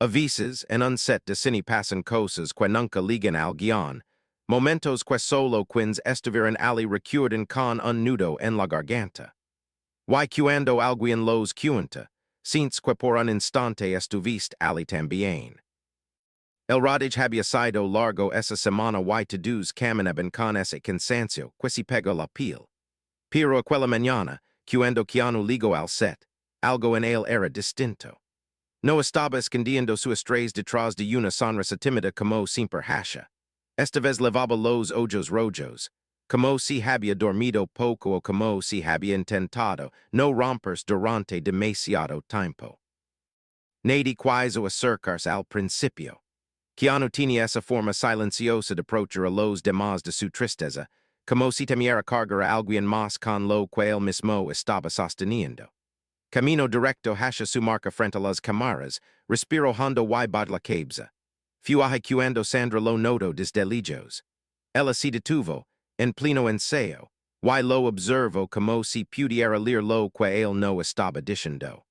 Avises and unset de sini pasan cosas que nunca ligan al guion, momentos que solo quins estiveran ali recurden con un nudo en la garganta. Y cuando alguien los cuenta, since que por un instante estuviste ali también. El rodage había sido largo esa semana y todos caminaban con ese cansancio que se pegó la piel. Pero aquella mañana, cuando Keanu ligó al set, algo en él era distinto. No estaba escondiendo su estrés detrás de una sonrisa tímida como siempre hasha. Esta vez levaba los ojos rojos, como si había dormido poco o como si había intentado no romperse durante demasiado tiempo. Nadie quiso acercarse al principio. Keanu tenía esa forma silenciosa de approachar a los demás de su tristeza, como si temiera cargar a alguien más con lo que él mismo estaba sosteniendo. Camino directo hacia su marca frente a las cámaras, respiro hondo y bad la cabeza. Fuaje cuando Sandra lo notó desde lejos. Ella se detuvo, en pleno ensayo, y lo observo como si pudiera leer lo que él no estaba diciendo.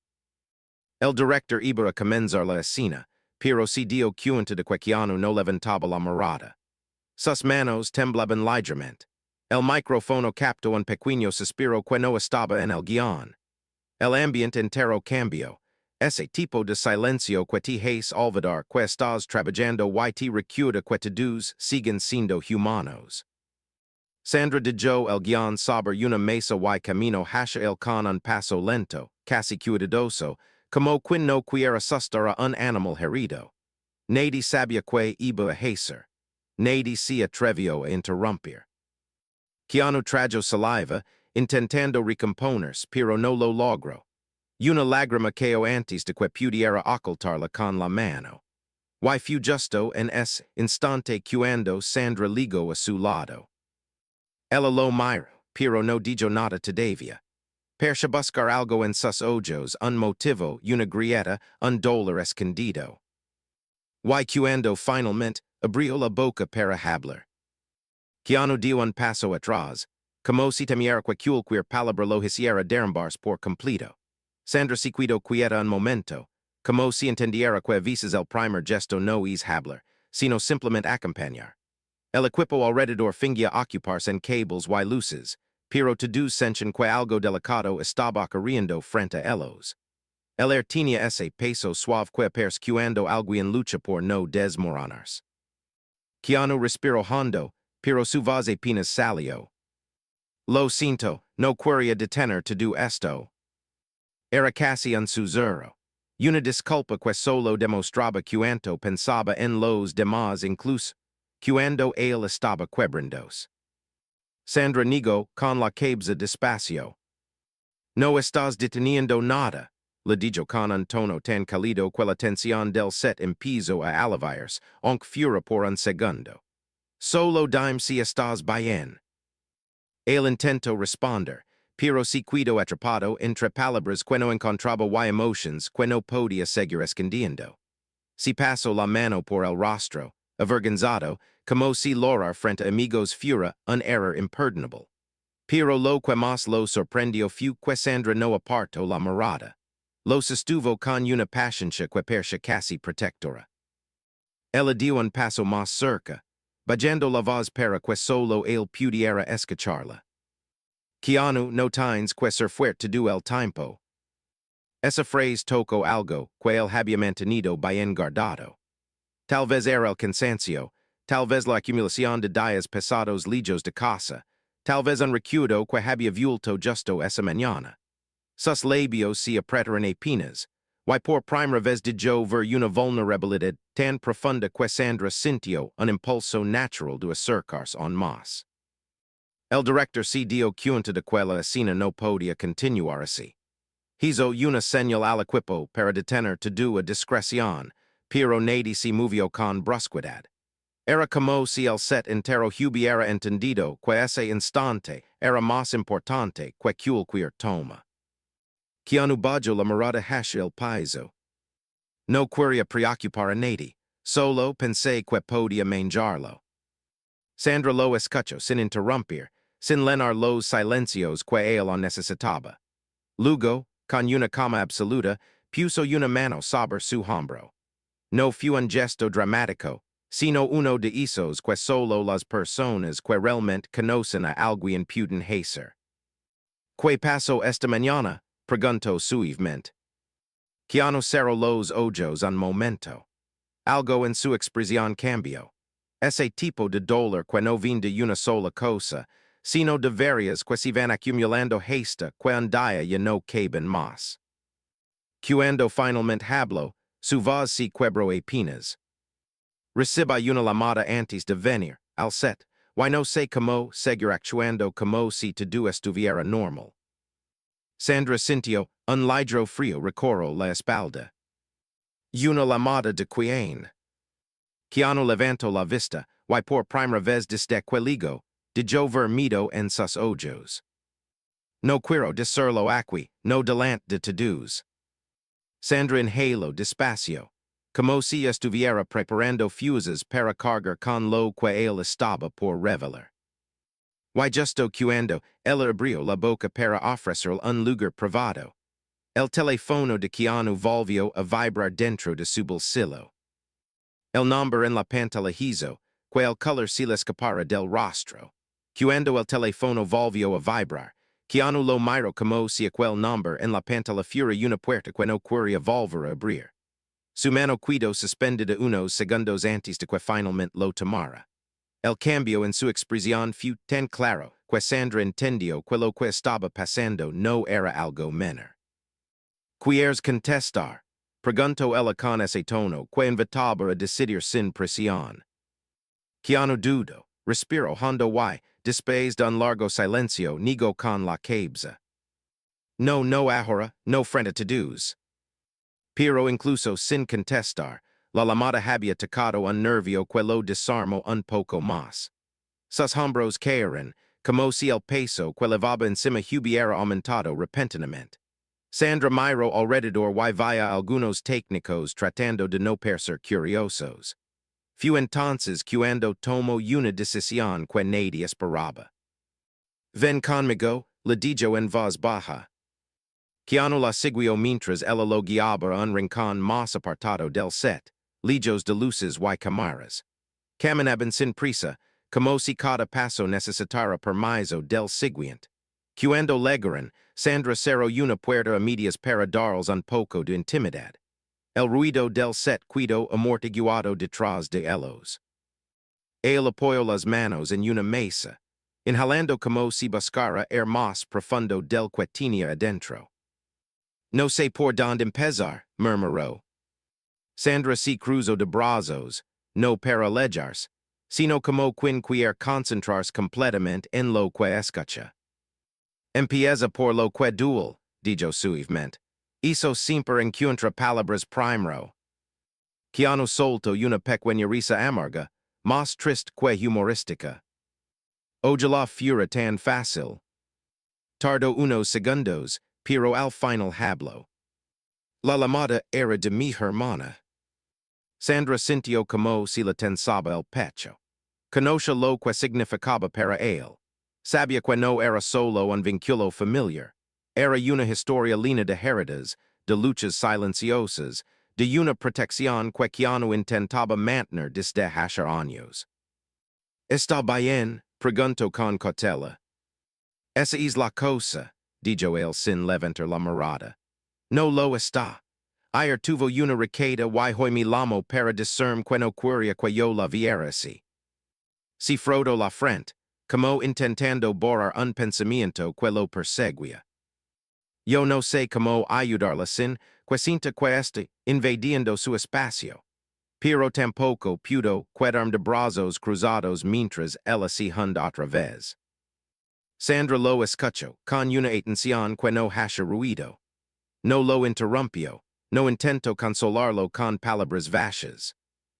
El director iba a comenzar la escena, pero se dio cuenta de que Keanu no levantaba la mirada. Sus manos temblaban ligeramente. El micrófono captó un pequeño suspiro que no estaba en el guión. El ambiente entero cambió. Ese tipo de silencio que te hace olvidar que estás trabajando y te recuerda que todos siguen siendo humanos. Sandra dejó el guión sobre una mesa y camino hacia el con un paso lento, casi cuidadoso, como quien no quiera asustar a un animal herido. Nadie sabía que iba a hacer. Nadie se atrevió a interrumpir. Keanu tragó saliva, intentando recomponerse, pero no lo logró. Una lágrima cayó antes de que pudiera ocultarla con la mano. Y fue justo en ese instante cuando Sandra ligó a su lado. Ella lo miró, pero no dijo nada todavía. Perse buscar algo en sus ojos, un motivo, una grieta, un dolor escondido. Y cuando finalmente abrió la boca para hablar. Keanu dio un paso atrás, como si temiera que cualquier palabra lo hiciera derrumbarse por completo. Sandra se quedó quieta un momento, como si entendiera que a veces el primer gesto no es hablar, sino simplemente acompañar. El equipo alrededor fingía ocuparse en cables y luces, pero todos sentían que algo delicado estaba ocurriendo frente a ellos. El air tenía ese peso suave que parece cuando alguien lucha por no desmoronarse. Keanu respiró hondo, pero su voz apenas salió. Lo siento, no quería detener todo esto. Era casi un susurro. Una disculpa que solo demostraba cuánto pensaba en los demás incluso cuando él estaba quebrándose. Sandra negó con la cabeza despacio. No estás deteniendo nada, le dijo con un tono tan cálido que la tensión del set empezó a aliviarse, aunque fuera por un segundo. Solo dime si estás bien. Él intentó responder, pero se quedó atrapado entre palabras que no encontraba y emotions que no podía seguir escondiendo. Se pasó la mano por el rostro, avergonzado, como si lograr frente a amigos fuera un error imperdonable. Pero lo que más lo sorprendió fue que Sandra no apartó la mirada. Lo sostuvo con una paciencia que parecía casi protectora. Ella dio un paso más cerca, bajando la voz para que solo él pudiera escucharla. Keanu no tienes que ser fuerte todo el tiempo. Esa frase tocó algo que él había mantenido bien guardado. Tal vez era el cansancio, tal vez la acumulación de días pesados lejos de casa, tal vez un recuerdo que había vuelto justo esa mañana. Sus labios se apretaron apenas, y por primera vez dijo ver una vulnerabilidad tan profunda que Sandra sintió un impulso natural de acercarse aún más. El director se dio cuenta de que la escena no podía continuar así. Hizo una señal al equipo para detener todo a discreción, pero nadie se movió con brusquedad. Era como si el set entero hubiera entendido que ese instante era más importante que cualquier toma. Keanu bajó la mirada hacia el piso. No quería preocupar a nadie, solo pensé que podía manjarlo. Sandra lo escuchó sin interrumpir, sin llenar los silencios que él necesitaba. Luego, con una calma absoluta, puso una mano sobre su hombro. no fu un gesto dramático, sino uno de esos que solo las personas que realmente conocen a alguien pueden hacer. ¿Qué pasó esta mañana? Preguntó suavemente. Keanu cerró los ojos un momento. Algo en su expresión cambió. Ese tipo de dolor que no viene de una sola cosa, sino de varias que se van acumulando hasta que un día ya no caben más. Cuando finalmente habló, su voz se quebró apenas. Reciba una llamada antes de venir, al set, y no sé cómo seguir actuando como si todo estuviera normal. Sandra sintió un ligero frío recorrió la espalda. Una llamada de quién. Keanu levantó la vista, y por primera vez desde que ligó, de ver miedo en sus ojos. No quiero decirlo aquí, no delante de todos. Sandra inhaló despacio, como si estuviera preparando fuses para cargar con lo que él estaba por revelar. Y justo cuando él abrió la boca para ofrecer un lugar privado, el teléfono de Keanu volvió a vibrar dentro de su bolsillo. El nombre en la pantalla hizo que el color se le escapara del rostro. Cuando el teléfono volvió a vibrar, Keanu lo miró como si aquel nombre en la pantalla fuera una puerta que no quería volver a abrir. Su mano quedó suspendida unos segundos antes de que finalmente lo tomara. El cambio en su expresión fue tan claro que Sandra entendió que lo que estaba pasando no era algo menor. ¿Quieres contestar? Preguntó ella con ese tono que invitaba a decidir sin presión. Keanu dudó, respiró hondo y, después de un largo silencio, negó con la cabeza. No, no ahora, no frente a todos. Pero incluso sin contestar, la llamada había tocado un nervio que lo desarmó un poco más. Sus hombros cayeron, como si el peso que levaba encima hubiera aumentado repentinamente. Sandra miró alrededor y via algunos técnicos tratando de no parecer curiosos. Fue entonces cuando tomó una decisión que nadie esperaba. Ven conmigo, le dijo en voz baja. Keanu la siguió mientras ella lo guiaba a un rincón más apartado del set, lejos de luces y cámaras. Caminaban sin prisa, como si cada paso necesitara permiso del siguiente. Cuando llegaron, Sandra cerró una puerta a medias para darles un poco de intimidad. El ruido del set quedó amortiguado detrás de ellos. Él apoyó las manos en una mesa, inhalando como si buscara más profundo del que tenía adentro. No sé por dónde empezar, murmuró. Sandra se cruzó de brazos, no para alejarse, sino como quien quiere concentrarse completamente en lo que escucha. Empieza por lo que duele, dijo suavemente. Eso siempre encuentra palabras primero. Keanu soltó una pequeña risa amarga, más triste que humorística. Ojalá fuera tan fácil. Tardó unos segundos, pero al final habló. La llamada era de mi hermana. Sandra sintió como si le tensaba el pecho. Conoce lo que significaba para él. Sabía que no era solo un vínculo familiar. Era una historia llena de heridas, de luchas silenciosas, de una protección que Keanu intentaba mantener desde hace años. ¿Está bien? Preguntó con cautela. Esa es la cosa, dijo él sin levantar la mirada. No lo está. Ayer tuvo una recaída y hoy me llamó para decirme que no quería que yo la viera así. Se frotó la frente, como intentando borrar un pensamiento que lo perseguía. Yo no sé cómo ayudarla sin que sienta que está invadiendo su espacio. Pero tampoco pudo quedarme de brazos cruzados mientras ella se hunda otra vez. Sandra lo escuchó con una atención que no hacía ruido. No lo interrumpió, no intentó consolarlo con palabras vacías.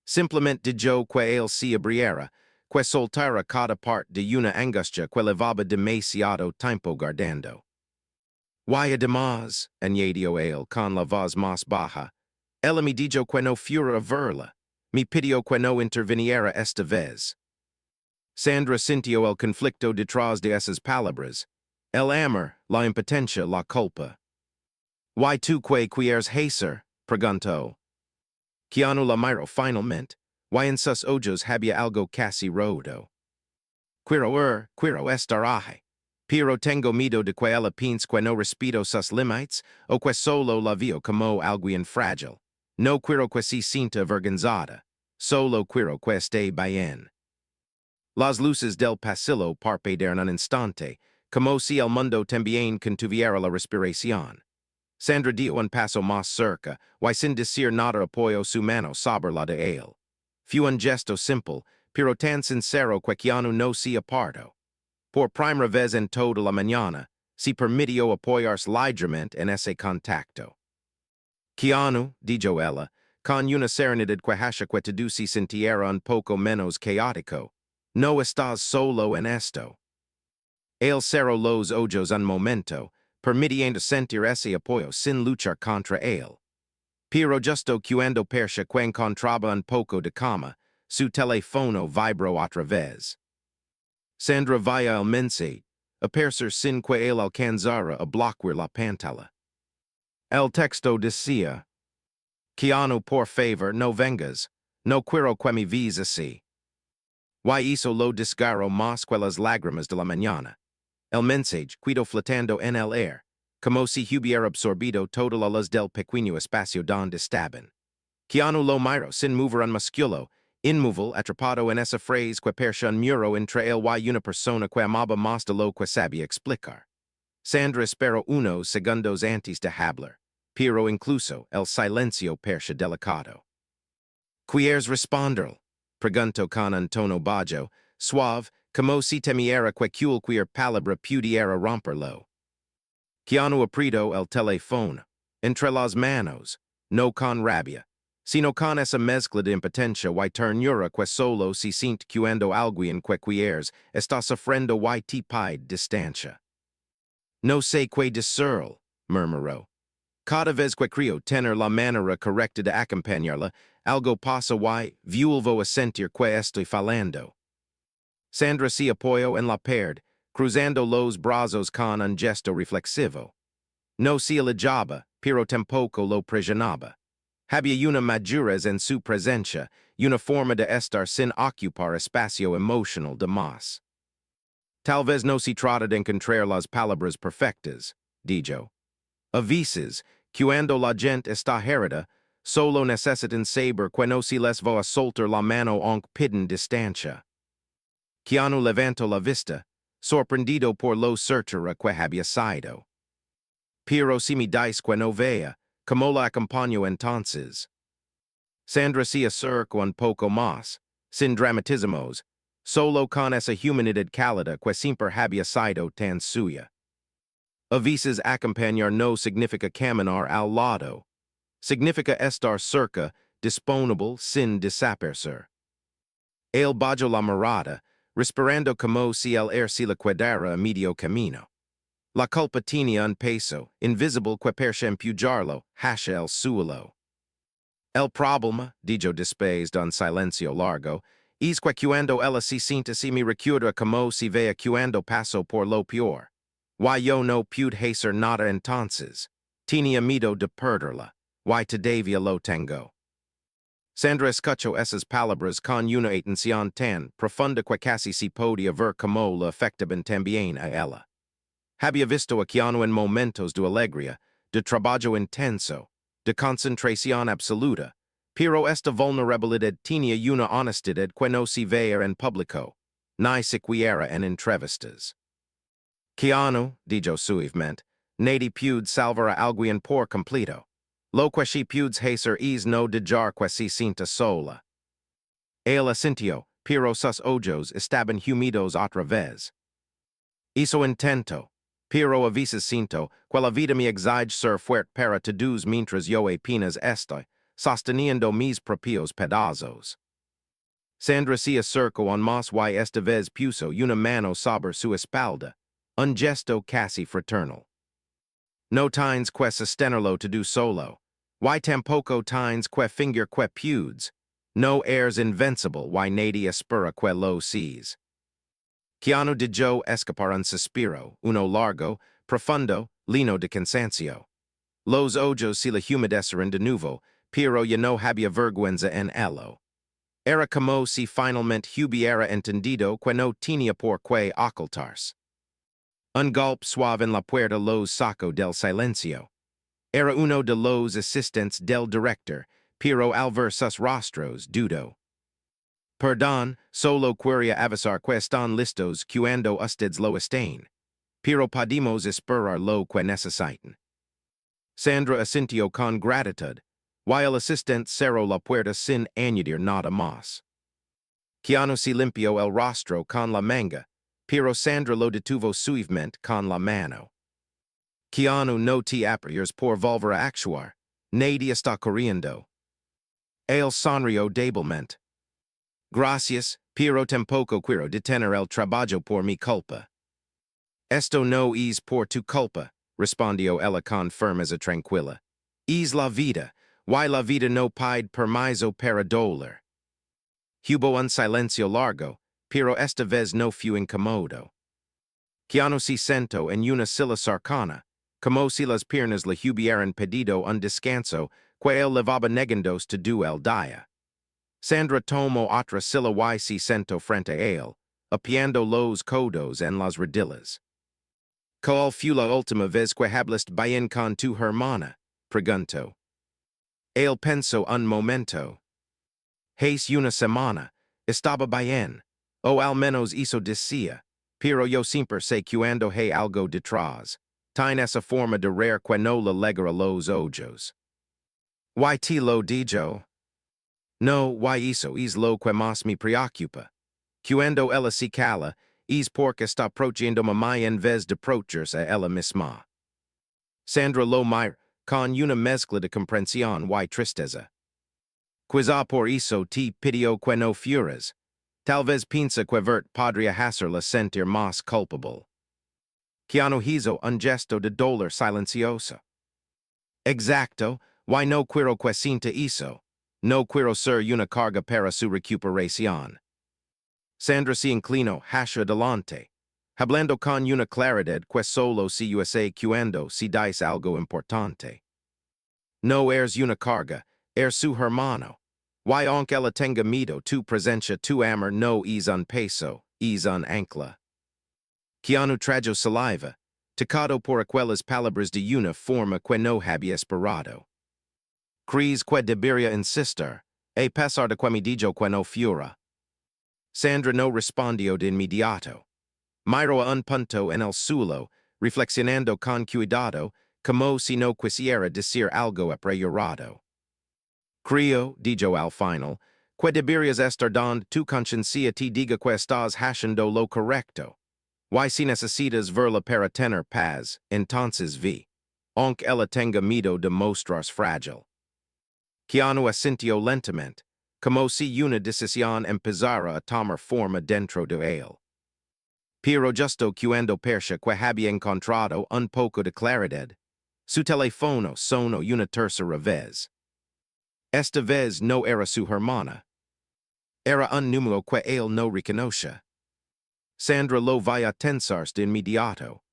Simplemente dijo que él se abriera, que soltara cada parte de una angustia que levaba demasiado tiempo guardando. Y además, añadió él con la voz más baja, ella me dijo que no fuera a verla, me pidió que no interviniera esta vez. Sandra sintió el conflicto detrás de esas palabras, el amor, la impotencia, la culpa. ¿Y tú qué quieres hacer? Preguntó. Keanu la miro finalmente, y en sus ojos había algo casi rodo. Quiro estaraje. Pero tengo miedo de que ella piense que no respeto sus límites, o que solo la veo como alguien frágil. No quiero que se sienta avergonzada. Solo quiero que esté bien. Las luces del pasillo parpadearon un instante, como si el mundo también contuviera la respiración. Sandra dio un paso más cerca, y sin decir nada apoyó su mano sobre la de él. Fue un gesto simple, pero tan sincero que Keanu no se apartó. Por primera vez en toda la mañana, se permitió apoyarse ligeramente en ese contacto. Keanu, dijo ella, con una serenidad que hace que todo se sintiera un poco menos caótico. No estás solo en esto. Él cerró los ojos un momento, permitiendo sentir ese apoyo sin luchar contra él. Pero justo cuando percibe que encontraba un poco de calma, su teléfono vibró otra vez. Sandra via el mensaje, aparecer sin que él alcanzara a bloquear la pantalla. El texto decía: Keanu, por favor, no vengas. No quiero que me veas así. Y hizo lo desgarró más que las lágrimas de la mañana. El mensaje quedó flotando en el aire, como si hubiera absorbido toda la luz del pequeño espacio donde estaban. Keanu lo miró sin mover un músculo, inmóvil, atrapado en esa frase que parecía un muro entre él y una persona que amaba más de lo que sabía explicar. Sandra esperó unos segundos antes de hablar, pero incluso el silencio parecía delicado. ¿Quieres responder? Preguntó con un tono bajo, suave, como si temiera que cualquier palabra pudiera romperlo. Keanu apretó el teléfono, entre las manos, no con rabia, sino con esa mezcla de impotencia y ternura que solo se siente cuando alguien que quieres está sufriendo y te pide distancia. No sé qué decir, murmuró. Cada vez que creo tener la manera correcta de acompañarla, algo pasa y vuelvo a sentir que estoy fallando. Sandra se apoyó en la pared, cruzando los brazos con un gesto reflexivo. No se alejaba, pero tampoco lo presionaba. Había una madurez en su presencia, una forma de estar sin ocupar espacio emocional de más. Tal vez no se trata de encontrar las palabras perfectas, dijo. A veces, cuando la gente está herida, solo necesitan saber que no se les va a soltar la mano aunque piden distancia. Keanu levantó la vista, sorprendido por lo certera que había sido. Pero si me dice que no vea, ¿cómo la acompaño entonces? Sandra se acercó un poco más, sin dramatismos, solo con esa humanidad cálida que siempre había sido tan suya. A veces acompañar no significa caminar al lado. Significa estar cerca, disponible, sin desaparecer. Él bajó la mirada, respirando como si el aire se le quedara a medio camino. La culpa tenía un peso, invisible que parecía empujarlo hacia el suelo. El problema, dijo después de un silencio largo, es que cuando ella se siente se me recuerda como si vea cuando paso por lo peor. Y yo no pude hacer nada entonces. Tenía miedo de perderla. Y todavía lo tengo. Sandra escuchó esas palabras con una atención tan profunda que casi se podía ver cómo la afectaban también a ella. Había visto a Keanu en momentos de alegría, de trabajo intenso, de concentración absoluta, pero esta vulnerabilidad tenía una honestidad que no se veía en público, ni siquiera en entrevistas. Keanu, dijo suavemente, nadie puede salvar a alguien por completo. Lo que se puede hacer es no dejar que se sienta sola. Él asintió, pero sus ojos estaban humidos otra vez. Hizo intento, pero a veces siento que la vida me exige ser fuerte para todos mientras yo apenas estoy sosteniendo mis propios pedazos. Sandra se acercó aún más y esta vez puso una mano sobre su espalda, un gesto casi fraternal. No tienes que sostenerlo todo solo, y tampoco tienes que fingir que puedes. No eres invencible y nadie espera que lo seas. Keanu dejó escapar un suspiro, uno largo, profundo, lleno de cansancio. Los ojos se le humedecieron de nuevo, pero yo no había vergüenza en ello. Era como si finalmente hubiera entendido que no tenía por qué ocultarse. Un golpe suave en la puerta los sacó del silencio. Era uno de los asistentes del director, pero al ver sus rostros dudó. Perdón, solo quería avisar que están listos cuando ustedes lo estén. Pero podemos esperar lo que necesiten. Sandra asintió con gratitud, while el asistente cerró la puerta sin añadir nada más. Keanu se limpió el rostro con la manga, pero Sandra lo detuvo suavemente con la mano. Keanu no te apures por volver a actuar, nadie está corriendo. Él sonrió débilmente. Gracias, pero tampoco quiero detener el trabajo por mi culpa. Esto no es por tu culpa, respondió ella con firmeza tranquila. Es la vida, y la vida no pide permiso para doler. Hubo un silencio largo, pero esta vez no fue incómodo. Keanu se sentó en una silla cercana, como si las piernas le hubieran pedido un descanso que él llevaba negándose todo el día. Sandra tomó otra silla y se sentó frente a él, apoyando los codos en las rodillas. ¿Cuál fue la última vez que hablaste bien con tu hermana? Preguntó. Él pensó un momento. Hace una semana, estaba bien, o al menos eso decía, pero yo siempre sé cuando hay algo detrás. Tiene esa forma de reír que no le alegra los ojos. ¿Y te lo digo? No, y eso es lo que más me preocupa. Cuando ella se cala, es porque está protegiéndome a mí en vez de protegerse a ella misma. Sandra lo mira, con una mezcla de comprensión y tristeza. Quizá por eso te pidió que no fueras. Tal vez piensa que vert podría hacerla sentir más culpable. Keanu hizo un gesto de dolor silencioso. Exacto, y no quiero que sienta eso. No quiero ser una carga para su recuperación. Sandra se inclinó hacia adelante, hablando con una claridad que solo se usa cuando se dice algo importante. No eres una carga, eres su hermano. Y aunque ella tenga miedo, tu presencia, tu amor no es un peso, es un ancla. Keanu tragó saliva, tocado por aquellas palabras de una forma que no había esperado. ¿Crees que debería insistir, a pesar de que me dijo que no fuera? Sandra no respondió de inmediato. Miró a un punto en el suelo, reflexionando con cuidado, como si no quisiera decir algo apresurado. Creo, dijo al final, que deberías estar donde tu conciencia te diga que estás haciendo lo correcto. Y si necesitas verla para tener paz, entonces vi. Aunque ella tenga miedo de mostrarse frágil. Keanu asintió lentamente, como si una decisión empezara a tomar forma dentro de él. Pero justo cuando percibe que había encontrado un poco de claridad, su teléfono sonó una tercera vez. Esta vez no era su hermana. Era un número que él no reconoce. Sandra lo vaya a tensarse de inmediato.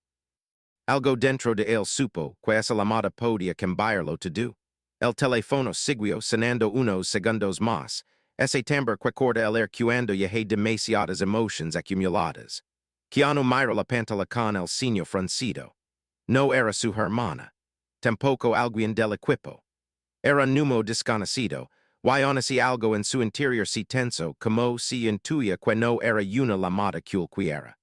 Algo dentro de él supo que esa llamada podía cambiarlo todo. El teléfono siguió sonando unos segundos más, ese timbre que corta el aire cuando ya hay demasiadas emociones acumuladas. Keanu miró la pantalla con el ceño fruncido. No era su hermana. Tampoco alguien del equipo. Era un número desconocido, y aún así algo en su interior se tensó como si intuía que no era una llamada cualquiera.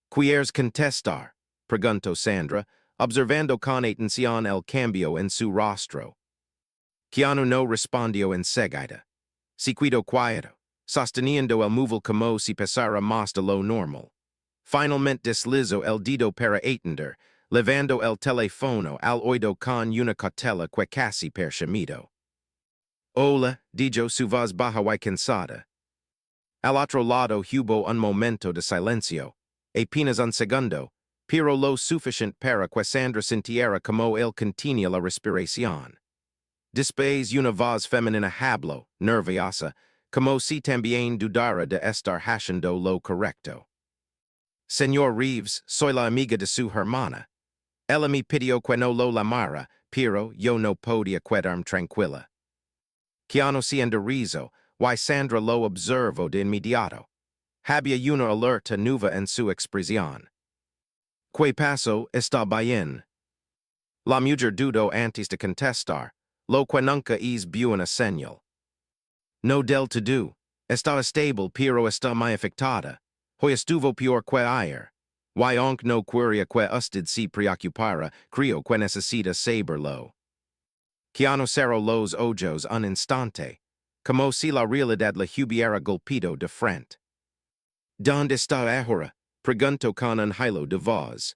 ¿Quieres contestar? Preguntó Sandra, observando con atención el cambio en su rostro. Keanu no respondió enseguida. Se quedó quieto, sosteniendo el móvil como si pasara más de lo normal. Finalmente deslizó el dedo para atender, levando el teléfono al oído con una cautela que casi percibido. Hola, dijo su voz baja y cansada. Al otro lado hubo un momento de silencio, apenas un segundo, pero lo suficiente para que Sandra sintiera como él contenía la respiración. Después una voz femenina habló, nerviosa, como si también dudara de estar haciendo lo correcto. Señor Reeves, soy la amiga de su hermana. Ella me pidió que no lo llamara, pero yo no podía quedarme tranquila. Keanu riso, y Sandra lo observo de inmediato. Había una alerta nueva en su expresión. Que paso está bien. La mujer dudó antes de contestar, lo que nunca es buena señal. No del todo, está estable pero está muy afectada. Hoy estuvo peor que ayer. Y aunque no quería que usted se preocupara, creo que necesita saberlo. Keanu cerró los ojos un instante, como si la realidad le hubiera golpeado de frente. ¿Dónde está ahora? Preguntó con un hilo de voz.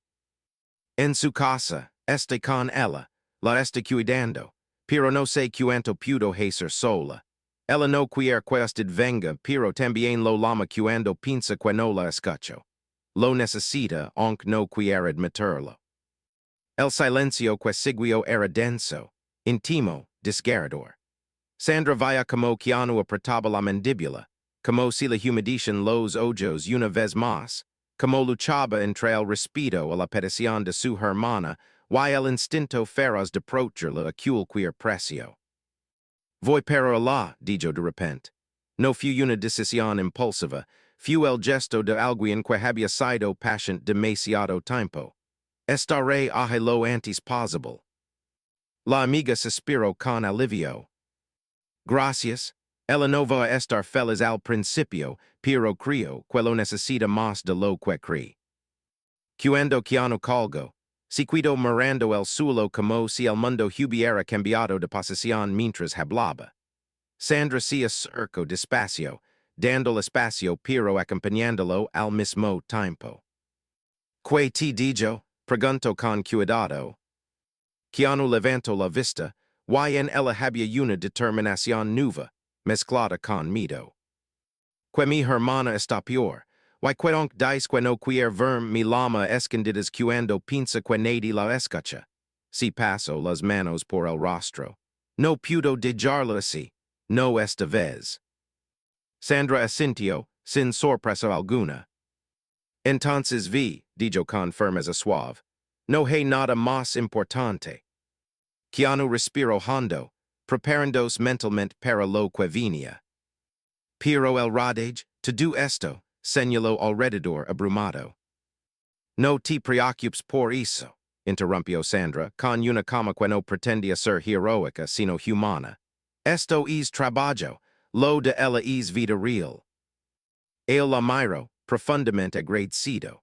En su casa, está con ella, la está cuidando, pero no sé cuánto pudo hacer sola. Ella no quiere que usted venga, pero también lo llama cuando piensa que no la escucho. Lo necesita, aunque no quiere admitirlo. El silencio que siguió era denso, intimo, desgarrador. Sandra veía como Keanu apretaba la mandíbula, como si le humedecían los ojos una vez más, como luchaba entre el respeto a la petición de su hermana y el instinto feroz de protegerla a cualquier precio. Voy para allá, dijo de repente. No fue una decisión impulsiva, fue el gesto de alguien que había sido paciente demasiado tiempo. Estaré allí lo antes posible. La amiga suspiró con alivio. Gracias. Ella no va a estar feliz al principio, pero creo que lo necesita más de lo que cree. Cuando Keanu colgó, se quedó mirando el suelo como si el mundo hubiera cambiado de posición mientras hablaba. Sandra se acercó despacio, dando espacio pero acompañándolo al mismo tiempo. ¿Qué te dijo? Preguntó con cuidado. Keanu levantó la vista, y en ella había una determinación nueva, mezclada con miedo. Que mi hermana está peor, y que aunque dice que no quiere ver mi lama escondidas cuando piensa que nadie la escucha. Si pasó las manos por el rostro. No pudo dejarlo así, no esta vez. Sandra asintió, sin sorpresa alguna. Entonces dijo con firmeza suave, no hay nada más importante. Keanu respiró hondo, preparándose mentalmente para lo que venía. Pero el rodaje, todo esto, señaló alrededor abrumado. No te preocupes por eso, interrumpió Sandra, con una calma que no pretendía ser heroica sino humana. Esto es trabajo, lo de ella es vida real. Él la miró, profundamente agradecido.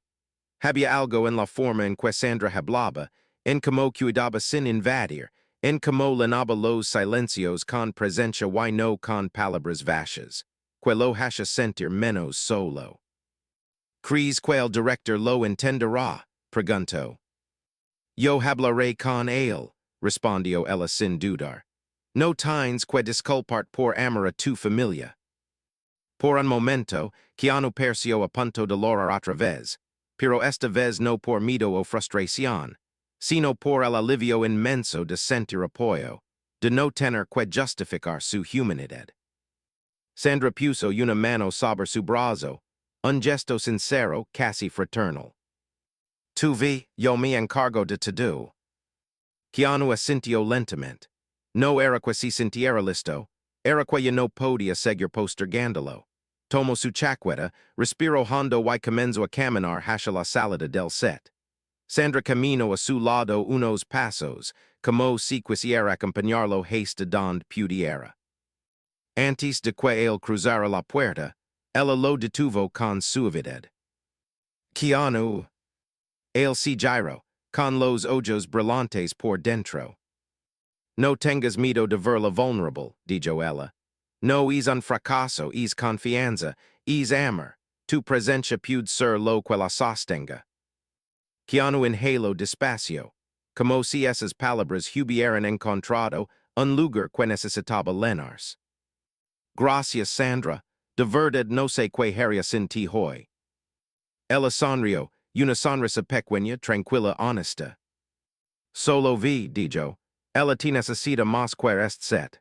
Había algo en la forma en que Sandra hablaba, en como cuidaba sin invadir, en como llenaba los silencios con presencia y no con palabras vacías, que lo hace sentir menos solo. ¿Crees que el director lo entenderá? Preguntó. Yo hablaré con él, respondió ella sin dudar. No tienes que disculpar por amor a tu familia. Por un momento, Keanu perció a punto de llorar otra vez, pero esta vez no por miedo o frustración, sino por el alivio inmenso de sentir apoyo, de no tener que justificar su humanidad. Sandra puso una mano sobre su brazo, un gesto sincero, casi fraternal. Tu yo me encargo de todo. Keanu asintió lentamente. No era que se sintiera listo, era que ya no podía seguir postergándolo. Tomó su chaqueta, respiró hondo y comenzó a caminar hacia la salida del set. Sandra caminó a su lado unos pasos, como si quisiera acompañarlo hasta donde pudiera. Antes de que él cruzara la puerta, ella lo detuvo con suavidad. Keanu. Él se giró, con los ojos brillantes por dentro. No tengas miedo de verla vulnerable, dijo ella. No es un fracaso, es confianza, es amor. Tu presencia puede ser lo que la sostenga. Keanu inhaló despacio, como si esas palabras hubieran encontrado un lugar que necesitaba llenarse. Gracias, Sandra. De verdad no sé qué haría sin ti hoy. Ella sonrió, una sonrisa pequeña, tranquila, honesta. Solo dijo, ella te necesita más que este set.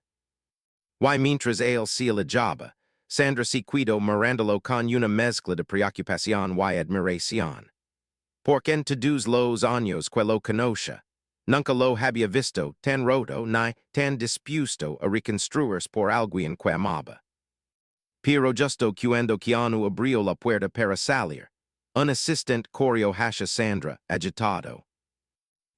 Y mientras él se alejaba, Sandra se quedó mirándolo con una mezcla de preocupación y admiración. Porque en todos los años que lo conoce, Nunca lo había visto tan roto ni tan dispuesto a reconstruirse por alguien que amaba. Pero justo cuando Keanu abrió la puerta para salir, un assistant corrió hacia Sandra, agitado.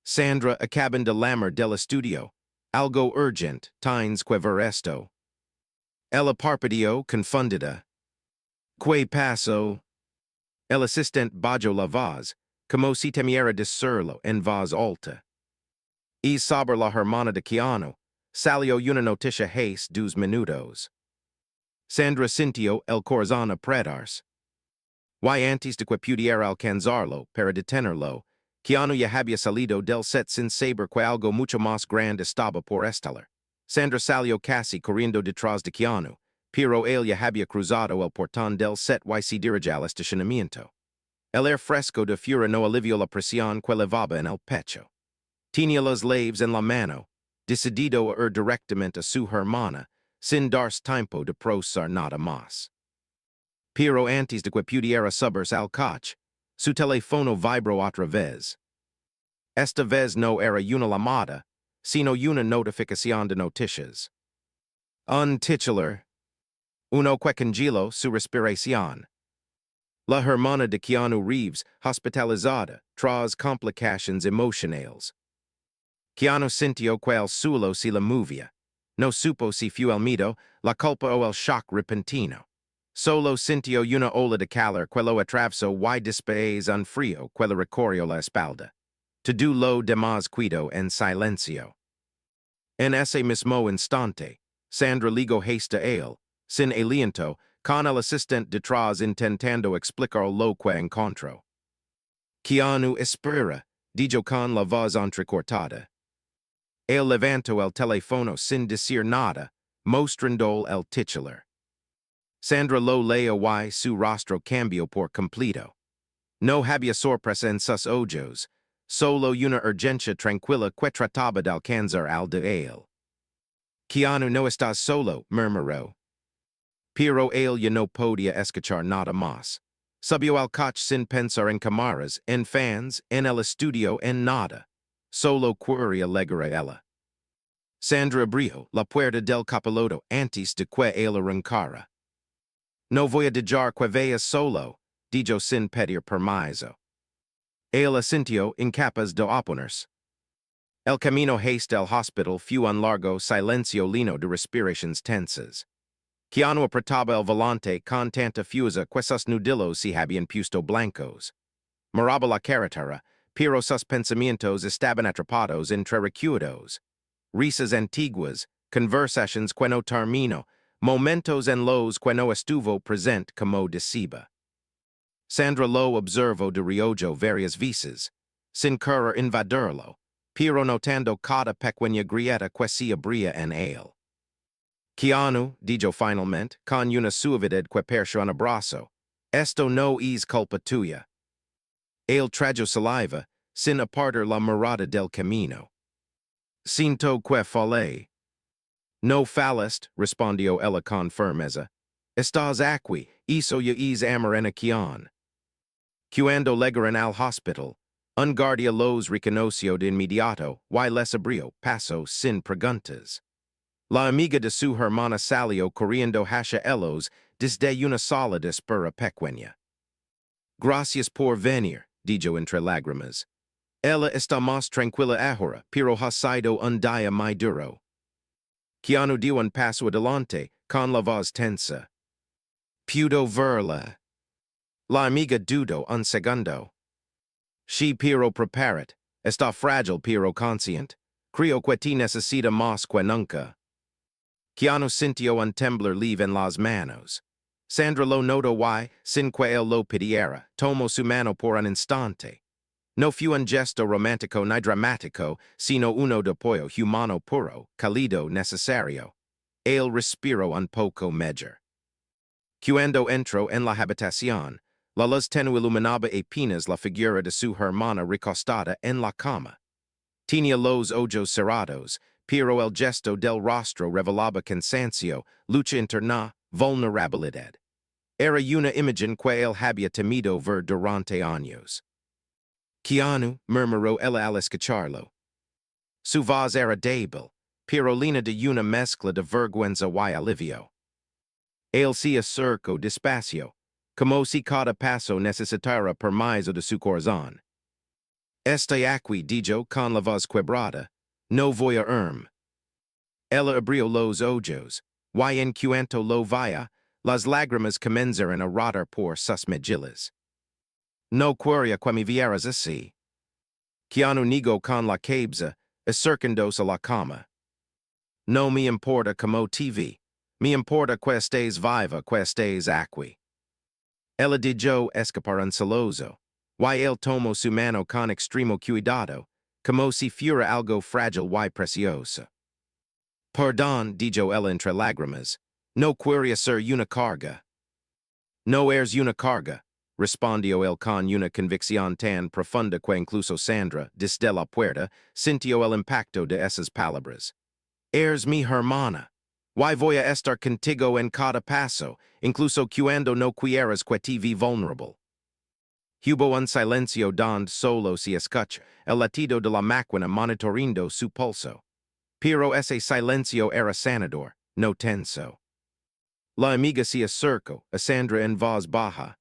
Sandra acaban de llamar del estudio. Algo urgent, tienes que ver esto. Ella parpadeó confundida. ¿Qué pasó? El assistant bajó la voz, como si temiera decirlo en voz alta. Y sobre la hermana de Keanu, salió una noticia hace 2 minutos. Sandra sintió el corazón apretarse. Y antes de que pudiera alcanzarlo para detenerlo, Keanu ya había salido del set sin saber que algo mucho más grande estaba por estallar. Sandra salió casi corriendo detrás de Keanu, pero él ya había cruzado el portón del set y se dirigió al estacionamiento. El aire fresco de fuera no alivió la presión que levaba en el pecho. Tenía las llaves en la mano, decidido a ir directamente a su hermana, sin darse tiempo de procesar nada más. Pero antes de que pudiera subirse al coche, su teléfono vibró otra vez. Esta vez no era una llamada, sino una notificación de noticias. Un titular. Uno que congeló su respiración. La hermana de Keanu Reeves hospitalizada tras complications emocionales. Keanu sintió que el suelo se le movía. No supo si fue el miedo, la culpa o el shock repentino. Solo sintió una ola de calor que lo atravesó y después un frío que le recorrió la espalda. Todo lo demás quedó en silencio. En ese mismo instante, Sandra ligó haste a él, sin aliento, con el asistente detrás intentando explicar lo que encontró. Keanu Estaba, dijo con la voz entrecortada. Él levantó el teléfono sin decir nada, mostrando el titular. Sandra lo leyó y su rostro cambió por completo. No había sorpresa en sus ojos, solo una urgencia tranquila que trataba de alcanzar al de él. Keanu, no estás solo, murmuró. Pero él ya no podía escuchar nada más. Subió al coche sin pensar en cámaras, en fans, en el estudio, en nada. Solo quería alegrar ella. Sandra abrió la puerta del copiloto antes de que él arrancara. No voy a dejar que vayas solo, dijo sin pedir permiso. Él asintió incapaz de oponerse. El camino hacia el hospital fue un largo silencio lleno de respiraciones tensas. Keanu apretaba el volante con tanta fuerza que sus nudillos se habían puesto blancos. Miraba la carretera, pero sus pensamientos estaban atrapados entre recuerdos. Risas antiguas, conversaciones que no terminó, momentos en los que no estuvo presente como decía. Sandra lo observó de reojo varias veces, sin querer invadirlo, pero notando cada pequeña grieta que se abría en él. Keanu, dijo finalmente, con una suavidad que pareció un abrazo, esto no es culpa tuya. Él tragó saliva, sin apartar la mirada del camino. Siento que fallé. No fallaste, respondió ella con firmeza. Estás aquí, eso ya es amor en acción. Cuando llegaron al hospital, un guardia los reconoció de inmediato y les abrió paso sin preguntas. La amiga de su hermana salió corriendo hacia ellos desde una sala de espera pequeña. Gracias por venir, dijo entre lágrimas. Ella está más tranquila ahora, pero ha sido un día muy duro. Keanu dio un paso adelante, con la voz tensa. Pudo verla. La amiga dudó un segundo. Sí, pero preparat. Está frágil pero consciente. Creo que te necesita más que nunca. Keanu sintió un temblor leve en las manos. Sandra lo notó y, sin que él lo pidiera, tomó su mano por un instante. No fue un gesto romántico ni dramático, sino uno de apoyo humano puro, cálido, necesario. Él respiró un poco mejor. Cuando entró en la habitación, la luz tenue iluminaba apenas la figura de su hermana recostada en la cama. Tenía los ojos cerrados, pero el gesto del rostro revelaba cansancio, lucha interna, vulnerabilidad. Era una imagen que él había temido ver durante años. Keanu, murmuró ella al escucharlo. su voz era débil, pirolina de una mezcla de vergüenza y alivio. Él se acercó despacio, como si cada paso necesitara permiso de su corazón. Estoy aquí, dijo con la voz quebrada, no voy a Ella abrió los ojos, y en cuanto lo vaya, las lágrimas comenzaron a rodar por sus mejillas. No quería que me vieras así. Keanu negó con la cabeza, acercándose a la cama. No me importa como TV, me importa que estés viva, que estés aquí. Ella dijo escapar ansiloso, y él tomó su mano con extremo cuidado, como si fuera algo frágil y precioso. Perdón, dijo ella entre lágrimas, no quería ser una carga. No eres una carga, respondió él con una convicción tan profunda que incluso Sandra, desde la puerta, sintió el impacto de esas palabras. Eres mi hermana. Y voy a estar contigo en cada paso, incluso cuando no quieras que te vi vulnerable. Hubo un silencio donde solo se escucha el latido de la máquina monitoreando su pulso. Pero ese silencio era sanador, no tenso. La amiga se acercó a Sandra en voz baja.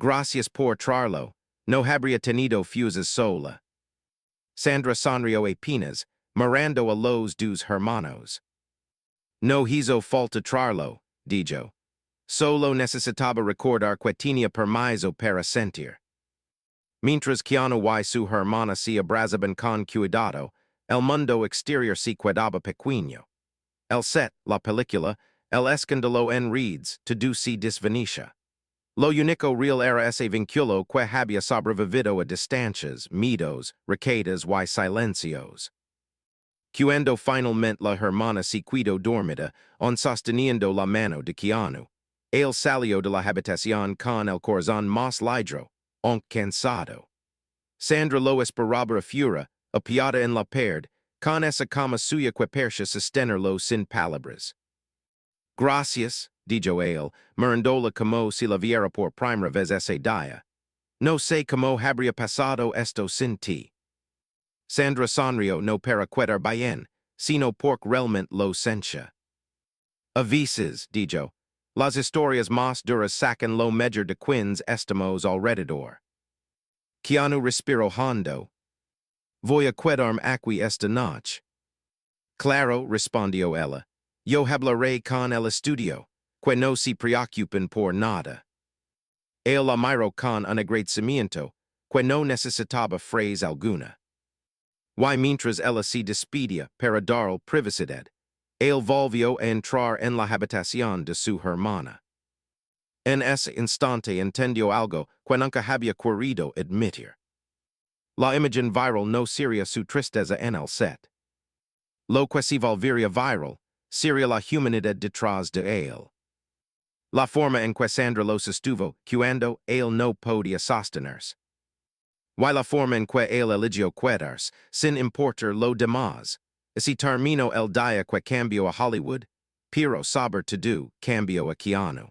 Gracias por traerlo, no habría tenido fuses sola. Sandra sonrió apenas, mirando a los dos hermanos. No hizo falta traerlo, dijo. Solo necesitaba recordar que tenía permiso para sentir. Mientras Keanu y su hermana se abrazaban con cuidado, el mundo exterior se quedaba pequeño. El set, la película, el escándalo en redes, todo se desvanecía. Lo único real era ese vínculo que había sobrevivido a distancias, miedos, recaídas y silencios. Cuando finalmente la hermana se quedó dormida, sosteniendo la mano de Keanu, él salió de la habitación con el corazón más ligero, aunque cansado. Sandra lo esperaba afuera, apiada en la pared, con esa cama suya que parecía sostenerlo sin palabras. Gracias, dijo él, mirándola como si la viera por primera vez ese día. No sé cómo habría pasado esto sin ti. Sandra sonrió no para quedar bien, sino porque realmente lo sentía. A veces, dijo, las historias más duras sacan lo mejor de quienes estamos alrededor. Keanu respiró hondo. Voy a quedarme aquí esta noche. Claro, respondió ella. Yo hablaré con el estudio, que no se preocupen por nada. Él la miró con un agradecimiento, que no necesitaba frase alguna. Y mientras ella se despedía para dar privacidad, él volvió a entrar en la habitación de su hermana. En ese instante entendió algo que nunca había querido admitir. La imagen viral no sería su tristeza en el set. Lo que se volvería viral sería la humanidad detrás de él. La forma en que Sandra lo sostuvo cuando él no podía sostenerse. Y la forma en que él eligió quedarse, sin importar lo demás. Si terminó el día que cambió a Hollywood, pero sobre todo cambió a Keanu.